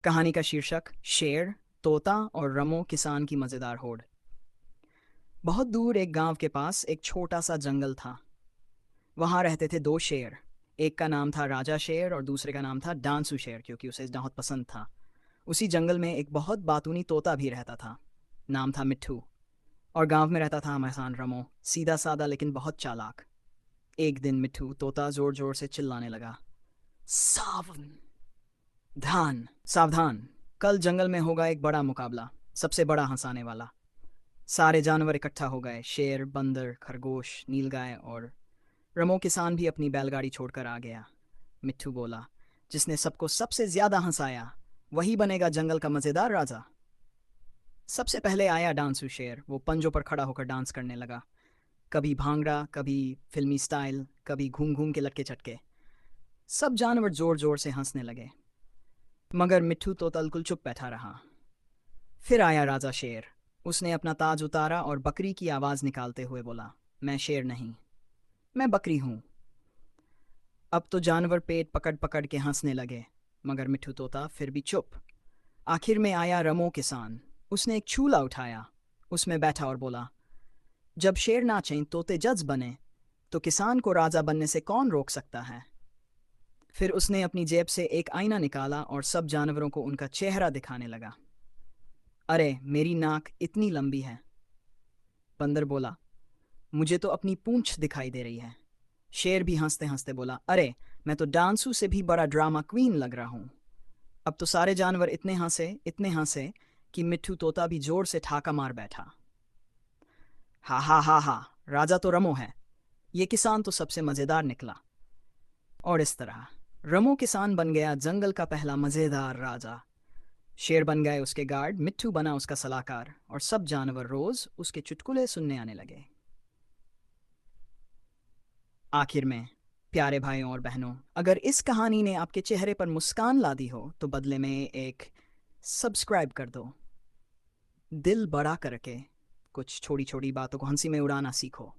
कहानी का शीर्षक शेर, तोता और रमो किसान की मज़ेदार होड़। बहुत दूर एक गांव के पास एक छोटा सा जंगल था। वहां रहते थे दो शेर। एक का नाम था राजा शेर और दूसरे का नाम था डांसू शेर, क्योंकि उसे बहुत पसंद था। उसी जंगल में एक बहुत बातूनी तोता भी रहता था। नाम था मिट्ठू। और गांव में रहता था हमासान रमो, सीधा सादा लेकिन बहुत चालाक। एक दिन मिट्ठू तोता जोर जोर से चिल्लाने लगा, सावधान, सावधान, कल जंगल में होगा एक बड़ा मुकाबला, सबसे बड़ा हंसाने वाला। सारे जानवर इकट्ठा हो गए, शेर, बंदर, खरगोश, नीलगाय और रमो किसान भी अपनी बैलगाड़ी छोड़कर आ गया। मिट्ठू बोला, जिसने सबको सबसे ज्यादा हंसाया वही बनेगा जंगल का मजेदार राजा। सबसे पहले आया डांसू शेर। वो पंजों पर खड़ा होकर डांस करने लगा। कभी भांगड़ा, कभी फिल्मी स्टाइल, कभी घूम घूम के लटके चटके। सब जानवर जोर जोर से हंसने लगे, मगर मिट्ठू तो तलकुल चुप बैठा रहा। फिर आया राजा शेर। उसने अपना ताज उतारा और बकरी की आवाज निकालते हुए बोला, मैं शेर नहीं, मैं बकरी हूं। अब तो जानवर पेट पकड़ पकड़ के हंसने लगे, मगर मिट्ठू तोता फिर भी चुप। आखिर में आया रमो किसान। उसने एक चूल्हा उठाया, उसमें बैठा और बोला, जब शेर नाचें तोते जज बने, तो किसान को राजा बनने से कौन रोक सकता है। फिर उसने अपनी जेब से एक आईना निकाला और सब जानवरों को उनका चेहरा दिखाने लगा। अरे मेरी नाक इतनी लंबी है, बंदर बोला, मुझे तो अपनी पूंछ दिखाई दे रही है। शेर भी हंसते हंसते बोला, अरे मैं तो डांसू से भी बड़ा ड्रामा क्वीन लग रहा हूं। अब तो सारे जानवर इतने हंसे कि मिट्ठू तोता भी जोर से ठाका मार बैठा। हा हा हा हा, राजा तो रमो है, ये किसान तो सबसे मजेदार निकला। और इस तरह रमो किसान बन गया जंगल का पहला मजेदार राजा। शेर बन गए उसके गार्ड, मिट्ठू बना उसका सलाहकार और सब जानवर रोज उसके चुटकुले सुनने आने लगे। आखिर में, प्यारे भाइयों और बहनों, अगर इस कहानी ने आपके चेहरे पर मुस्कान ला दी हो तो बदले में एक सब्सक्राइब कर दो। दिल बड़ा करके कुछ छोटी छोटी बातों को हंसी में उड़ाना सीखो।